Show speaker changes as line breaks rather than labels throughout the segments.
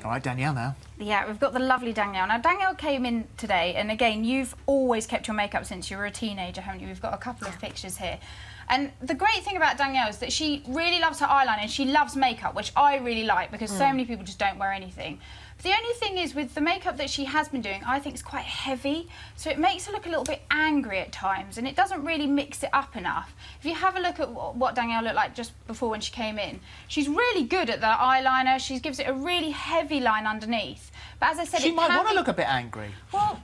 All right, Danielle now.
Yeah, we've got the lovely Danielle. Now, Danielle came in today, and again, you've always kept your makeup since you were a teenager, haven't you? We've got a couple of pictures here. And the great thing about Danielle is that she really loves her eyeliner and she loves makeup, which I really like because so many people just don't wear anything. But the only thing is with the makeup that she has been doing, I think it's quite heavy, so it makes her look a little bit angry at times and it doesn't really mix it up enough. If you have a look at what Danielle looked like just before when she came in, she's really good at the eyeliner. She gives it a really heavy line underneath. But as I said,
she might want to look a bit angry.
Well,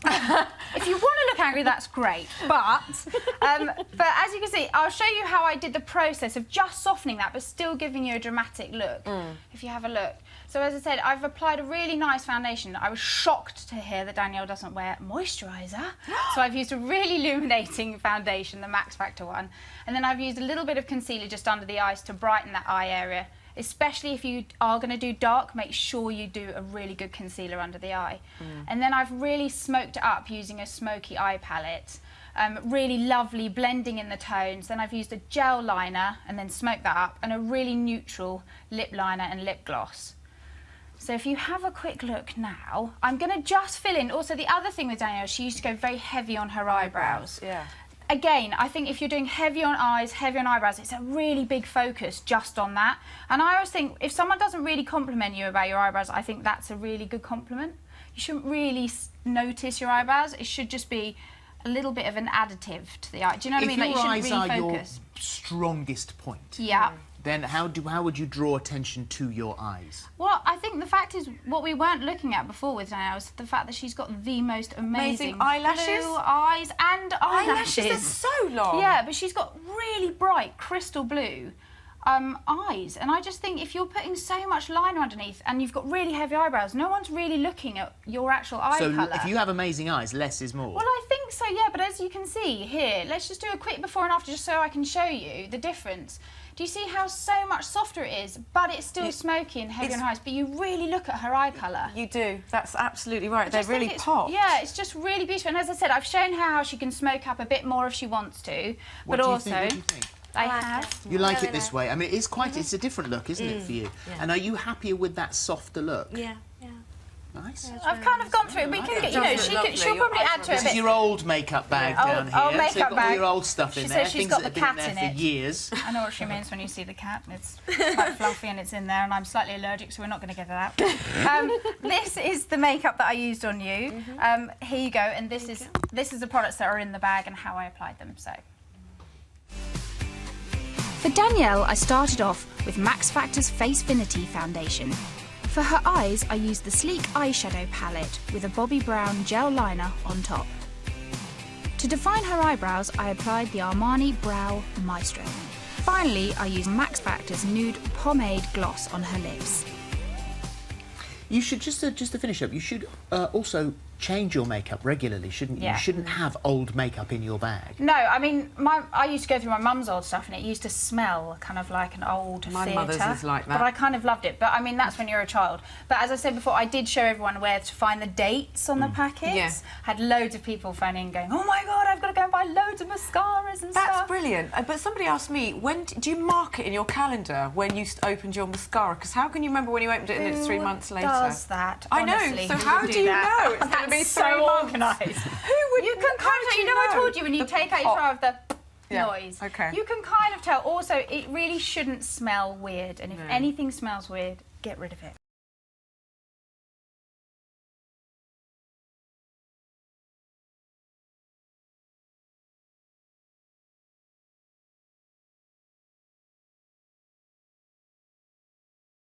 if you want to look angry, that's great. But as you can see, I'll show you how I did the process of just softening that, but still giving you a dramatic look. If you have a look. So as I said, I've applied a really nice foundation. I was shocked to hear that Danielle doesn't wear moisturiser. So I've used a really illuminating foundation, the Max Factor one. And then I've used a little bit of concealer just under the eyes to brighten that eye area. Especially if you are going to do dark, make sure you do a really good concealer under the eye. And then I've really smoked it up using a smoky eye palette. Really lovely, blending in the tones. Then I've used a gel liner and then smoked that up, and a really neutral lip liner and lip gloss. So if you have a quick look now, I'm going to just fill in. Also, the other thing with Danielle, she used to go very heavy on her eyebrows.
Yeah.
Again, I think if you're doing heavy on eyes, heavy on eyebrows, it's a really big focus just on that. And I always think if someone doesn't really compliment you about your eyebrows, I think that's a really good compliment. You shouldn't really notice your eyebrows. It should just be a little bit of an additive to the eye. Do you know what I mean? Like, you shouldn't really focus.
If your eyes are your strongest point,
yeah.
Then how would you draw attention to your eyes?
Well, I think the fact is, what we weren't looking at before with Danielle is the fact that she's got the most amazing
eyelashes,
blue eyes and eyelashes.
They're so long.
Yeah, but she's got really bright crystal blue eyes, and I just think if you're putting so much liner underneath and you've got really heavy eyebrows, no one's really looking at your actual eye colour.
So if you have amazing eyes, less is more.
Well, I think so, yeah, but as you can see here, let's just do a quick before and after just so I can show you the difference. Do you see how so much softer it is, but it's still smoky and heavy on her eyes, but you really look at her eye colour.
You do. That's absolutely right. They really pop.
Yeah, it's just really beautiful. And as I said, I've shown her how she can smoke up a bit more if she wants to.
What do you think?
I have.
You like it this way? I mean, it's quite. It's a different look, isn't it, for you? Yeah. And are you happier with that softer look?
Yeah, yeah.
Nice.
I've kind of gone through it. We can get, you know, she'll probably add to it a bit.
This is your old makeup bag down here.
Old makeup
so you've got
bag.
all your old stuff in there.
She says she's
things
got
that
the
have
cat
been
in
there
it.
for years.
I know what she means when you see the cat. It's quite fluffy and it's in there, and I'm slightly allergic, so we're not going to get that out. This is the makeup that I used on you. Here you go, and this is the products that are in the bag and how I applied them. So. For Danielle, I started off with Max Factor's Facefinity foundation. For her eyes, I used the sleek eyeshadow palette with a Bobbi Brown gel liner on top. To define her eyebrows, I applied the Armani Brow Maestro. Finally, I used Max Factor's nude pomade gloss on her lips.
You should, just to finish up, you should also change your makeup regularly, shouldn't you?
Yeah.
You shouldn't have old makeup in your bag.
No, I mean, I used to go through my mum's old stuff and it used to smell kind of like an old theatre.
My mother's is like that.
But I kind of loved it. But I mean, that's when you're a child. But as I said before, I did show everyone where to find the dates on the packets.
Yeah.
Had loads of people phoning and going, oh my God, I've got to go and buy loads of mascaras and stuff.
That's brilliant. But somebody asked me, when do you mark it in your calendar when you opened your mascara? Because how can you remember when you opened it and it's 3 months later?
Who does that?
I know.
Honestly,
so how do you know it's going to be 3 months?
Organised.
Who would?
You can kind of, you know, I told you when you take out your trial of the noise.
Okay.
You can kind of tell. Also, it really shouldn't smell weird, and if anything smells weird, get rid of it.